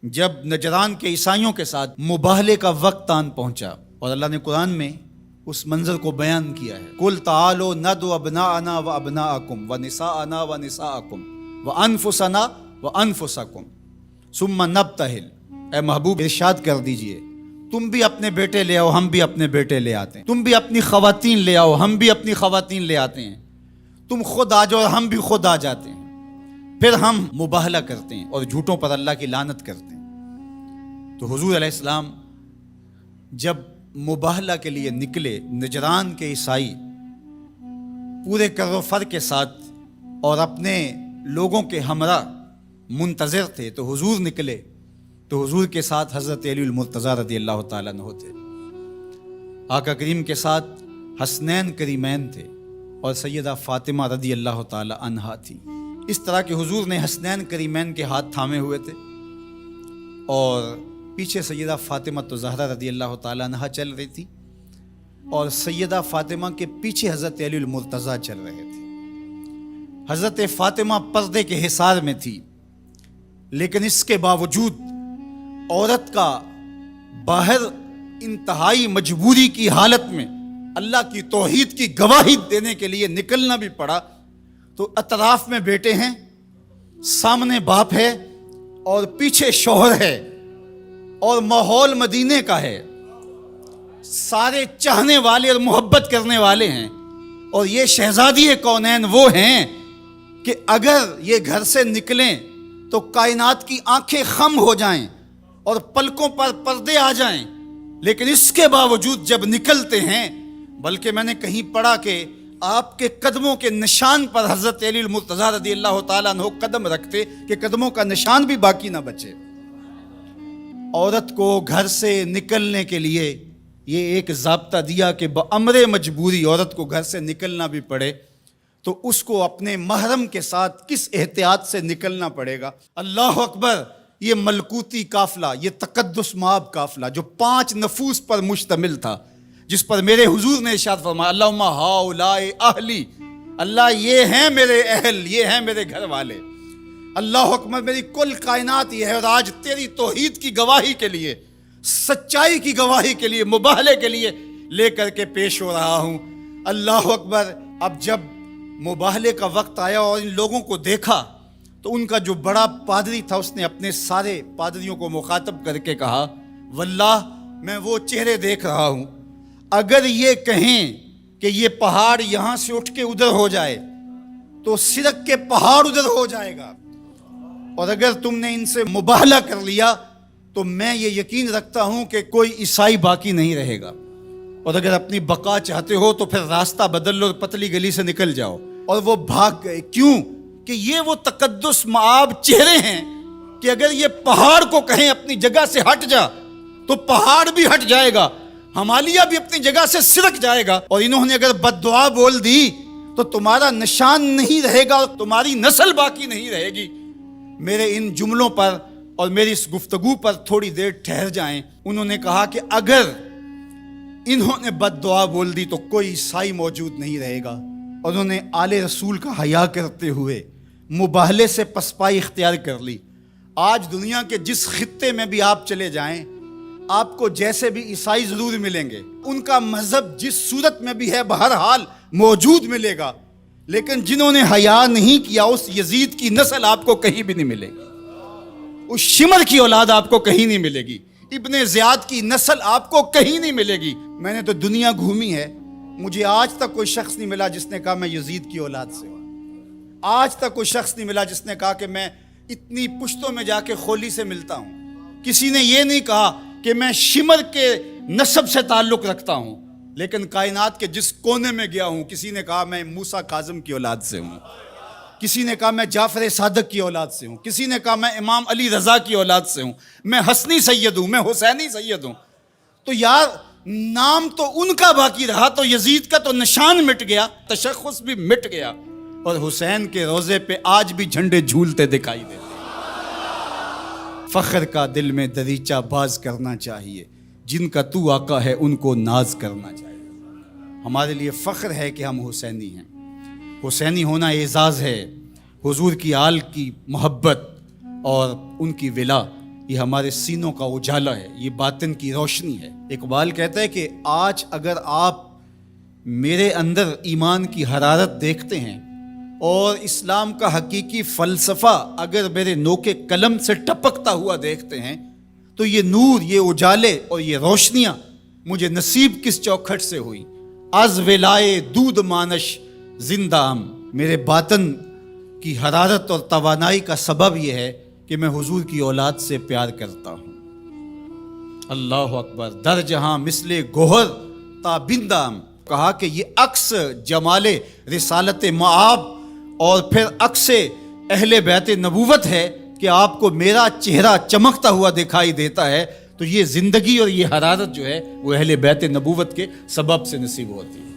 جب نجران کے عیسائیوں کے ساتھ مباہلے کا وقت آن پہنچا اور اللہ نے قرآن میں اس منظر کو بیان کیا ہے، قُلْ تَعَالُوا نَدْعُ أَبْنَاءَنَا وَأَبْنَاءَكُمْ وَنِسَاءَنَا وَنِسَاءَكُمْ وَأَنفُسَنَا وَأَنفُسَكُمْ ثُمَّ نَبْتَهِلْ۔ اے محبوب ارشاد کر دیجئے تم بھی اپنے بیٹے لے آؤ، ہم بھی اپنے بیٹے لے آتے ہیں، تم بھی اپنی خواتین لے آؤ، ہم بھی اپنی خواتین لے آتے ہیں، تم خود آ جاؤ اور ہم بھی خود آ جاتے ہیں، پھر ہم مباہلہ کرتے ہیں اور جھوٹوں پر اللہ کی لعنت کرتے ہیں۔ تو حضور علیہ السلام جب مباہلہ کے لیے نکلے، نجران کے عیسائی پورے کر و فر کے ساتھ اور اپنے لوگوں کے ہمراہ منتظر تھے، تو حضور نکلے تو حضور کے ساتھ حضرت علی المرتضیٰ رضی اللہ تعالیٰ عنہ تھے، آقا کریم کے ساتھ حسنین کریمین تھے اور سیدہ فاطمہ رضی اللہ تعالیٰ عنہا تھی۔ اس طرح کہ حضور نے حسنین کریمین کے ہاتھ تھامے ہوئے تھے اور پیچھے سیدہ فاطمہ زہرا رضی اللہ تعالیٰ عنہا چل رہی تھی اور سیدہ فاطمہ کے پیچھے حضرت علی المرتضیٰ چل رہے تھے۔ حضرت فاطمہ پردے کے حصار میں تھی، لیکن اس کے باوجود عورت کا باہر انتہائی مجبوری کی حالت میں اللہ کی توحید کی گواہی دینے کے لیے نکلنا بھی پڑا۔ تو اطراف میں بیٹے ہیں، سامنے باپ ہے اور پیچھے شوہر ہے اور ماحول مدینے کا ہے، سارے چاہنے والے اور محبت کرنے والے ہیں، اور یہ شہزادی کونین وہ ہیں کہ اگر یہ گھر سے نکلیں تو کائنات کی آنکھیں خم ہو جائیں اور پلکوں پر پردے آ جائیں، لیکن اس کے باوجود جب نکلتے ہیں، بلکہ میں نے کہیں پڑھا کہ آپ کے قدموں کے نشان پر حضرت علی المرتضیٰ رضی اللہ تعالیٰ عنہ قدم رکھتے کہ قدموں کا نشان بھی باقی نہ بچے۔ عورت کو گھر سے نکلنے کے لیے یہ ایک ضابطہ دیا کہ بامر مجبوری عورت کو گھر سے نکلنا بھی پڑے تو اس کو اپنے محرم کے ساتھ کس احتیاط سے نکلنا پڑے گا۔ اللہ اکبر! یہ ملکوتی قافلہ، یہ تقدس مآب قافلہ جو 5 نفوس پر مشتمل تھا، جس پر میرے حضور نے ارشاد فرمایا اللہم ہؤلاء اہلی، اللہ یہ ہیں میرے اہل، یہ ہیں میرے گھر والے۔ اللہ اکبر! میری کل کائنات یہ ہے، اور آج تیری توحید کی گواہی کے لیے، سچائی کی گواہی کے لیے، مباہلے کے لیے لے کر کے پیش ہو رہا ہوں۔ اللہ اکبر! اب جب مباہلے کا وقت آیا اور ان لوگوں کو دیکھا تو ان کا جو بڑا پادری تھا اس نے اپنے سارے پادریوں کو مخاطب کر کے کہا واللہ میں وہ چہرے دیکھ رہا ہوں، اگر یہ کہیں کہ یہ پہاڑ یہاں سے اٹھ کے ادھر ہو جائے تو سرک کے پہاڑ ادھر ہو جائے گا، اور اگر تم نے ان سے مباہلہ کر لیا تو میں یہ یقین رکھتا ہوں کہ کوئی عیسائی باقی نہیں رہے گا، اور اگر اپنی بقا چاہتے ہو تو پھر راستہ بدل لو، پتلی گلی سے نکل جاؤ۔ اور وہ بھاگ گئے، کیوں کہ یہ وہ تقدس مآب چہرے ہیں کہ اگر یہ پہاڑ کو کہیں اپنی جگہ سے ہٹ جا تو پہاڑ بھی ہٹ جائے گا، ہمالیہ بھی اپنی جگہ سے سرک جائے گا، اور انہوں نے اگر بد دعا بول دی تو تمہارا نشان نہیں رہے گا اور تمہاری نسل باقی نہیں رہے گی۔ میرے ان جملوں پر اور میری اس گفتگو پر تھوڑی دیر ٹھہر جائیں۔ انہوں نے کہا کہ اگر انہوں نے بد دعا بول دی تو کوئی عیسائی موجود نہیں رہے گا، اور انہوں نے آل رسول کا حیا کرتے ہوئے مباہلے سے پسپائی اختیار کر لی۔ آج دنیا کے جس خطے میں بھی آپ چلے جائیں، آپ کو جیسے بھی عیسائی ضرور ملیں گے، ان کا مذہب جس صورت میں بھی ہے بہرحال موجود ملے گا، لیکن جنہوں نے حیا نہیں کیا اس یزید کی نسل آپ کو کہیں بھی نہیں ملے گی، اس شمر کی اولاد آپ کو کہیں نہیں ملے گی، ابن زیاد کی نسل آپ کو کہیں نہیں ملے گی۔ میں نے تو دنیا گھومی ہے، مجھے آج تک کوئی شخص نہیں ملا جس نے کہا میں یزید کی اولاد سے ہوں، آج تک کوئی شخص نہیں ملا جس نے کہا کہ میں اتنی پشتوں میں جا کے خولی سے ملتا ہوں، کسی نے یہ نہیں کہا کہ میں شمر کے نسب سے تعلق رکھتا ہوں، لیکن کائنات کے جس کونے میں گیا ہوں کسی نے کہا میں موسیٰ کاظم کی اولاد سے ہوں، کسی نے کہا میں جعفر صادق کی اولاد سے ہوں، کسی نے کہا میں امام علی رضا کی اولاد سے ہوں، میں حسنی سید ہوں، میں حسینی سید ہوں۔ تو یار نام تو ان کا باقی رہا، تو یزید کا تو نشان مٹ گیا، تشخص بھی مٹ گیا، اور حسین کے روزے پہ آج بھی جھنڈے جھولتے دکھائی دیتے۔ فخر کا دل میں دریچہ باز کرنا چاہیے، جن کا تو آقا ہے ان کو ناز کرنا چاہیے۔ ہمارے لیے فخر ہے کہ ہم حسینی ہیں، حسینی ہونا اعزاز ہے، حضور کی آل کی محبت اور ان کی ولا یہ ہمارے سینوں کا اجالا ہے، یہ باطن کی روشنی ہے۔ اقبال کہتا ہے کہ آج اگر آپ میرے اندر ایمان کی حرارت دیکھتے ہیں اور اسلام کا حقیقی فلسفہ اگر میرے نوک قلم سے ٹپکتا ہوا دیکھتے ہیں تو یہ نور، یہ اجالے اور یہ روشنیاں مجھے نصیب کس چوکھٹ سے ہوئی؟ از ولائے دودھ مانش زندہم، میرے باطن کی حرارت اور توانائی کا سبب یہ ہے کہ میں حضور کی اولاد سے پیار کرتا ہوں۔ اللہ اکبر، در جہاں مثل گوہر تابندام، کہا کہ یہ عکس جمال رسالت معاب اور پھر عکس اہل بیت نبوت ہے کہ آپ کو میرا چہرہ چمکتا ہوا دکھائی دیتا ہے، تو یہ زندگی اور یہ حرارت جو ہے وہ اہل بیت نبوت کے سبب سے نصیب ہوتی ہے۔